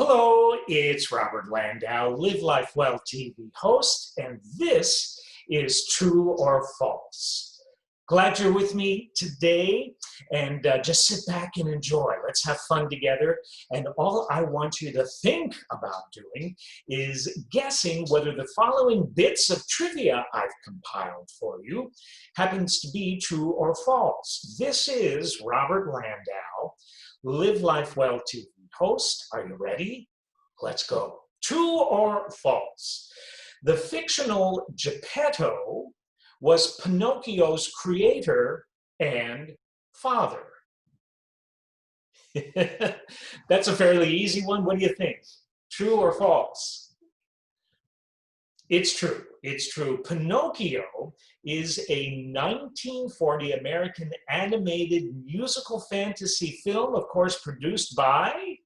Hello, it's Robert Landau, Live Life Well TV host, and this is True or False. Glad you're with me today, and just sit back and enjoy. Let's have fun together, and all I want you to think about doing is guessing whether the following bits of trivia I've compiled for you happens to be true or false. This is Robert Landau, Live Life Well TV host. Are you ready? Let's go. True or false? The fictional Geppetto was Pinocchio's creator and father. That's a fairly easy one. What do you think? True or false? It's true. It's true. Pinocchio is a 1940 American animated musical fantasy film, of course, produced by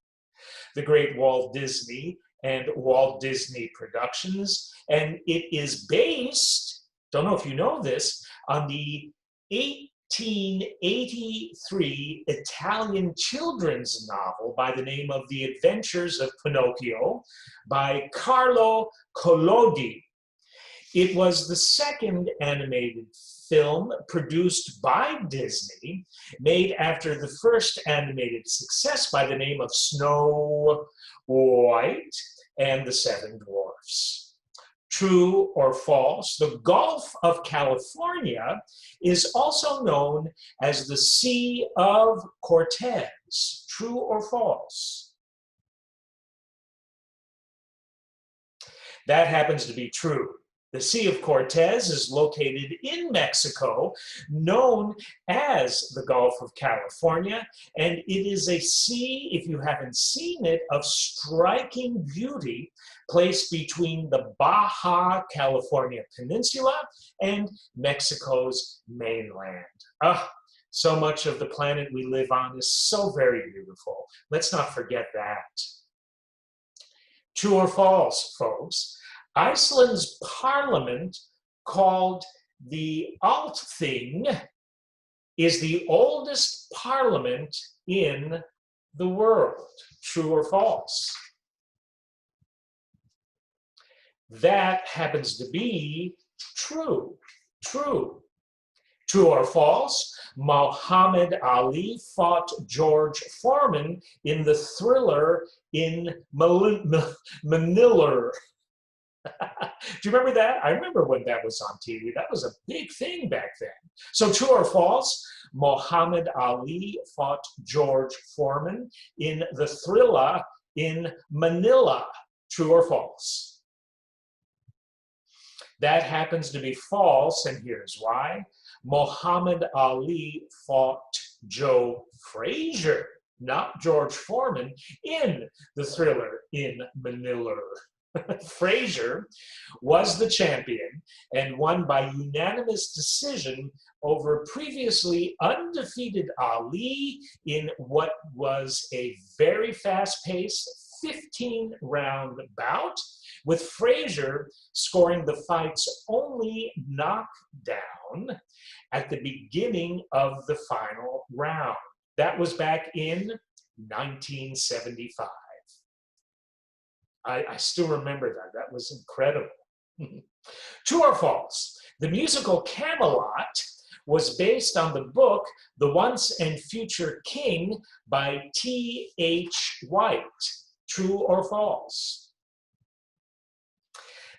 the great Walt Disney and Walt Disney Productions. And it is based, don't know if you know this, on the 1883 Italian children's novel by the name of The Adventures of Pinocchio by Carlo Collodi. It was the second animated film produced by Disney, made after the first animated success by the name of Snow White and the Seven Dwarfs. True or false? The Gulf of California is also known as the Sea of Cortez. True or false? That happens to be true. The Sea of Cortez is located in Mexico, known as the Gulf of California, and it is a sea, if you haven't seen it, of striking beauty, placed between the Baja California Peninsula and Mexico's mainland. So much of the planet we live on is so very beautiful. Let's not forget that. True or false, folks? Iceland's parliament, called the Althing, is the oldest parliament in the world. True or false? That happens to be true. True. True or false? Muhammad Ali fought George Foreman in the Thriller in Manila. Do you remember that? I remember when that was on TV. That was a big thing back then. So true or false? Muhammad Ali fought George Foreman in the Thriller in Manila. True or false? That happens to be false, and here's why. Muhammad Ali fought Joe Frazier, not George Foreman, in the Thriller in Manila. Frazier was the champion and won by unanimous decision over previously undefeated Ali in what was a very fast-paced 15-round bout, with Frazier scoring the fight's only knockdown at the beginning of the final round. That was back in 1975. I still remember that. That was incredible. True or false? The musical Camelot was based on the book The Once and Future King by T.H. White. True or false?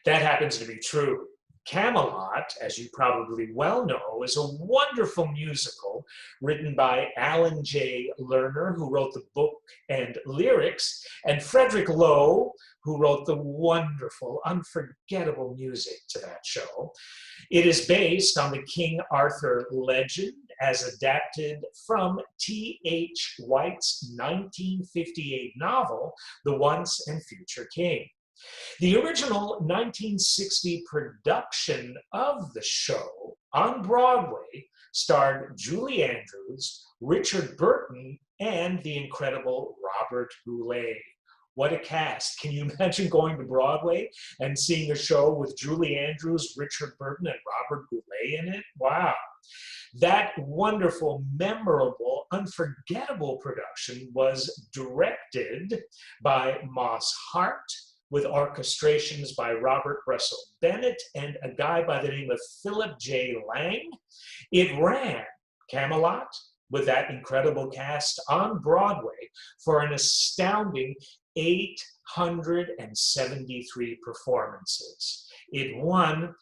That happens to be true. Camelot, as you probably well know, is a wonderful musical written by Alan J. Lerner, who wrote the book and lyrics, and Frederick Lowe, who wrote the wonderful, unforgettable music to that show. It is based on the King Arthur legend as adapted from T.H. White's 1958 novel, The Once and Future King. The original 1960 production of the show on Broadway starred Julie Andrews, Richard Burton, and the incredible Robert Goulet. What a cast. Can you imagine going to Broadway and seeing a show with Julie Andrews, Richard Burton, and Robert Goulet in it? Wow. That wonderful, memorable, unforgettable production was directed by Moss Hart, with orchestrations by Robert Russell Bennett and a guy by the name of Philip J. Lang. It ran, Camelot, with that incredible cast, on Broadway for an astounding 873 performances. It won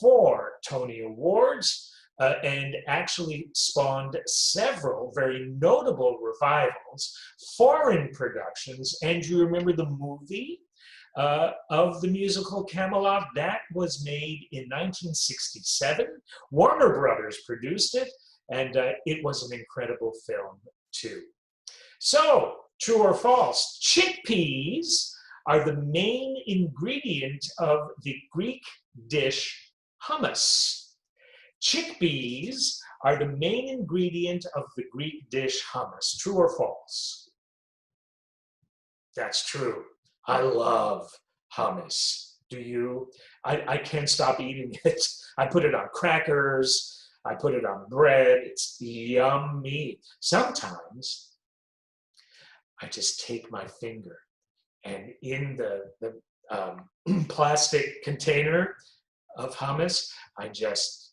4 Tony Awards, and actually spawned several very notable revivals, foreign productions. And you remember the movie of the musical Camelot? That was made in 1967. Warner Brothers produced it, and it was an incredible film too. So, true or false? Chickpeas are the main ingredient of the Greek dish hummus. Chickpeas are the main ingredient of the Greek dish hummus. True or false? That's true. I love hummus. Do you? I can't stop eating it. I put it on crackers. I put it on bread. It's yummy. Sometimes I just take my finger and in the plastic container of hummus, I just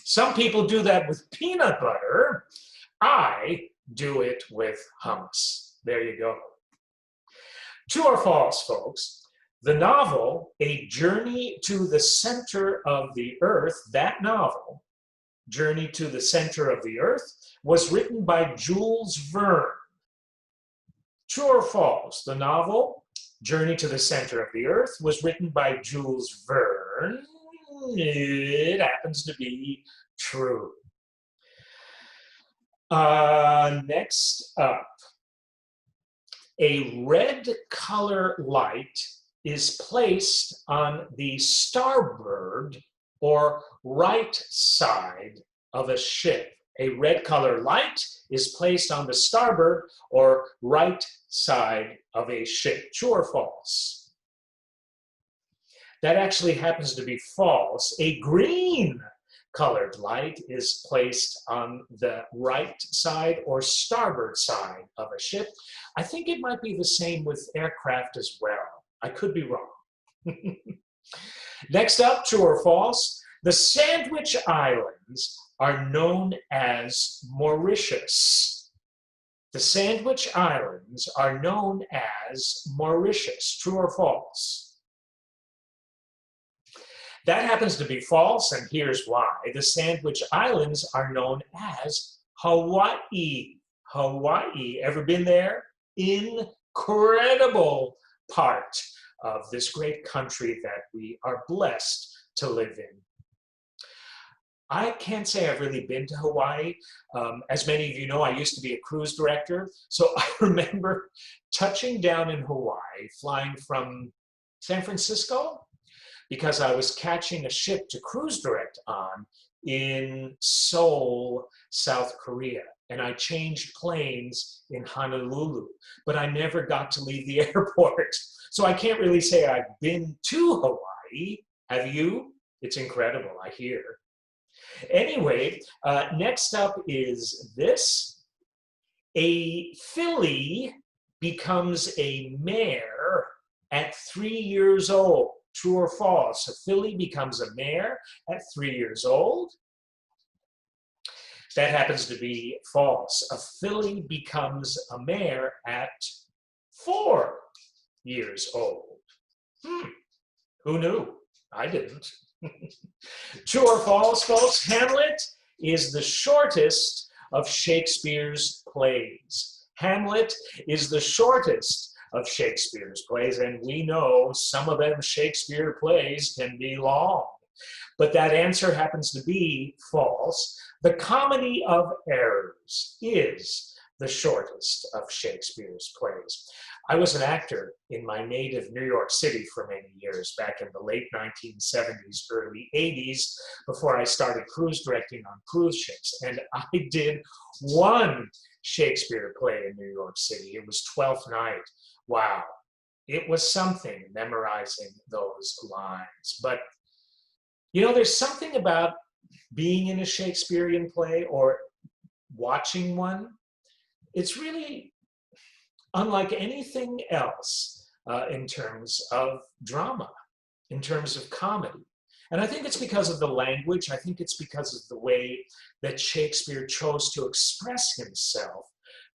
Some people do that with peanut butter. I do it with hummus. There you go. True or false, folks? The novel, A Journey to the Center of the Earth, that novel, Journey to the Center of the Earth, was written by Jules Verne. True or false? The novel, Journey to the Center of the Earth, was written by Jules Verne. It happens to be true. Next up, a red color light is placed on the starboard or right side of a ship. A red color light is placed on the starboard or right side of a ship. True or false? That actually happens to be false. A green colored light is placed on the right side or starboard side of a ship. I think it might be the same with aircraft as well. I could be wrong. Next up, true or false? The Sandwich Islands are known as Mauritius. The Sandwich Islands are known as Mauritius. True or false? That happens to be false, and here's why. The Sandwich Islands are known as Hawaii. Hawaii. Ever been there? Incredible part of this great country that we are blessed to live in. I can't say I've really been to Hawaii. As many of you know, I used to be a cruise director, so I remember touching down in Hawaii, flying from San Francisco, because I was catching a ship to cruise direct on in Seoul, South Korea. And I changed planes in Honolulu, but I never got to leave the airport. So I can't really say I've been to Hawaii. Have you? It's incredible, I hear. Anyway, next up is this. A filly becomes a mare at 3 years old. True or false? A filly becomes a mare at 3 years old. That happens to be false. A filly becomes a mare at 4 years old. Who knew? I didn't. True or false, folks? Hamlet is the shortest of Shakespeare's plays. Hamlet is the shortest of Shakespeare's plays, and we know some of them Shakespeare plays can be long. But that answer happens to be false. The Comedy of Errors is the shortest of Shakespeare's plays. I was an actor in my native New York City for many years, back in the late 1970s, early 80s, before I started cruise directing on cruise ships. And I did one Shakespeare play in New York City. It was Twelfth Night. Wow, it was something memorizing those lines. But, you know, there's something about being in a Shakespearean play or watching one, it's really unlike anything else in terms of drama, in terms of comedy. And I think it's because of the language. I think it's because of the way that Shakespeare chose to express himself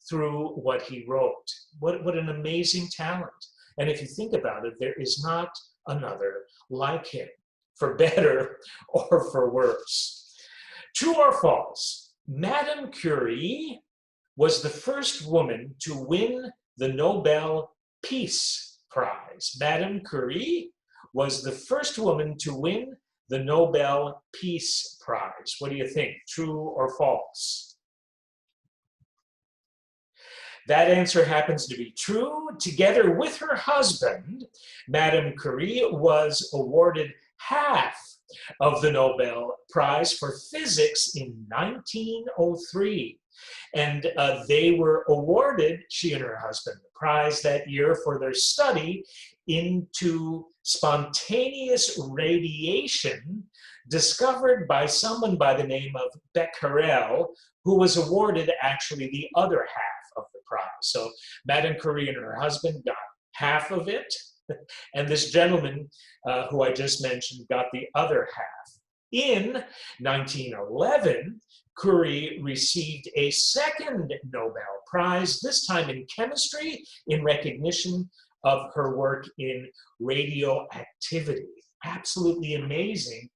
through what he wrote. What an amazing talent. And if you think about it, there is not another like him, for better or for worse. True or false? Madame Curie was the first woman to win the Nobel Peace Prize. Madame Curie was the first woman to win the Nobel Peace Prize. What do you think? True or false? That answer happens to be true. Together with her husband, Madame Curie was awarded half of the Nobel Prize for Physics in 1903. And they were awarded, she and her husband, the prize that year for their study into spontaneous radiation discovered by someone by the name of Becquerel, who was awarded actually the other half of the prize. So Madame Curie and her husband got half of it, and this gentleman who I just mentioned got the other half. In 1911, Curie received a second Nobel Prize, this time in chemistry, in recognition of her work in radioactivity. Absolutely amazing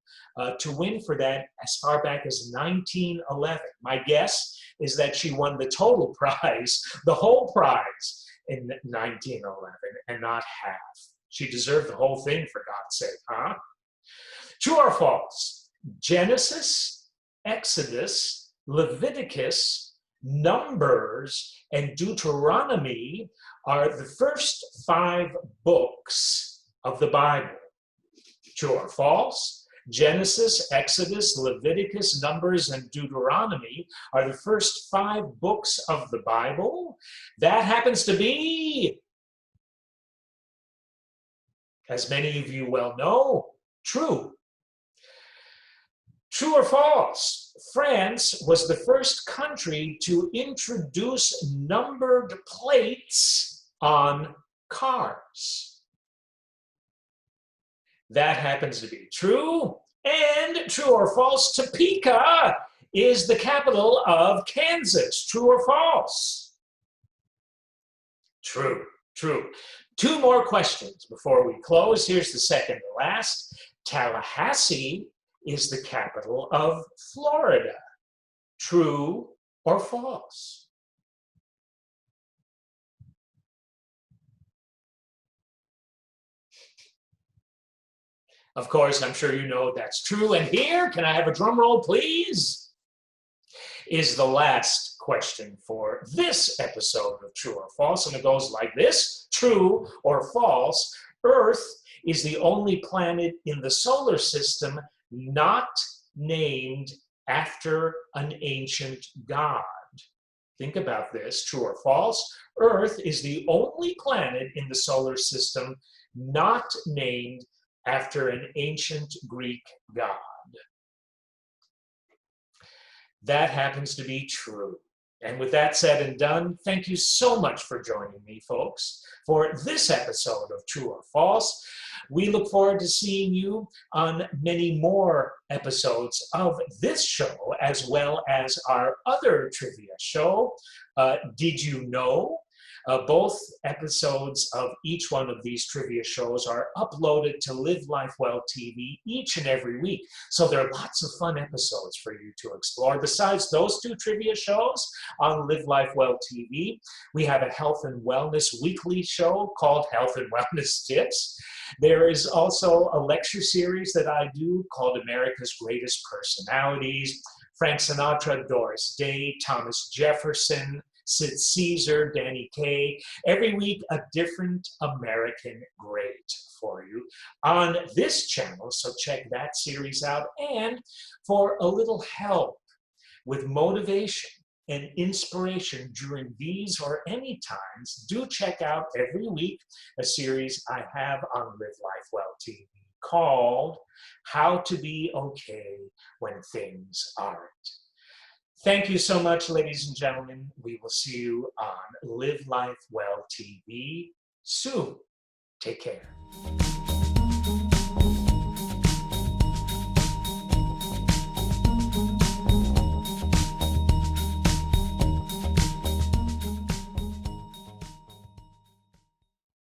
to win for that as far back as 1911. My guess is that she won the total prize, the whole prize, in 1911 and not half. She deserved the whole thing, for God's sake, huh? True or false? Genesis, Exodus, Leviticus, Numbers, and Deuteronomy are the first 5 books of the Bible. True or false? Genesis, Exodus, Leviticus, Numbers, and Deuteronomy are the first 5 books of the Bible. That happens to be, as many of you well know, true. True or false? France was the first country to introduce numbered plates on cars. That happens to be true. And true or false? Topeka is the capital of Kansas. True or false? True, true. 2 more questions before we close. Here's the second to last. Tallahassee is the capital of Florida. True or false? Of course, I'm sure you know that's true. And here, can I have a drum roll, please? Is the last question for this episode of True or False. And it goes like this: true or false, Earth is the only planet in the solar system not named after an ancient god. Think about this, true or false. Earth is the only planet in the solar system not named after an ancient Greek god. That happens to be true. And with that said and done, thank you so much for joining me, folks, for this episode of True or False. We look forward to seeing you on many more episodes of this show, as well as our other trivia show, Did You Know? Both episodes of each one of these trivia shows are uploaded to Live Life Well TV each and every week. So there are lots of fun episodes for you to explore. Besides those 2 trivia shows on Live Life Well TV, we have a health and wellness weekly show called Health and Wellness Tips. There is also a lecture series that I do called America's Greatest Personalities. Frank Sinatra, Doris Day, Thomas Jefferson, Sid Caesar, Danny Kaye. Every week, a different American great for you on this channel. So check that series out. And for a little help with motivation and inspiration during these or any times, do check out every week a series I have on Live Life Well TV. called How to Be Okay When Things Aren't. Thank you so much, ladies and gentlemen. We will see you on Live Life Well TV soon. Take care.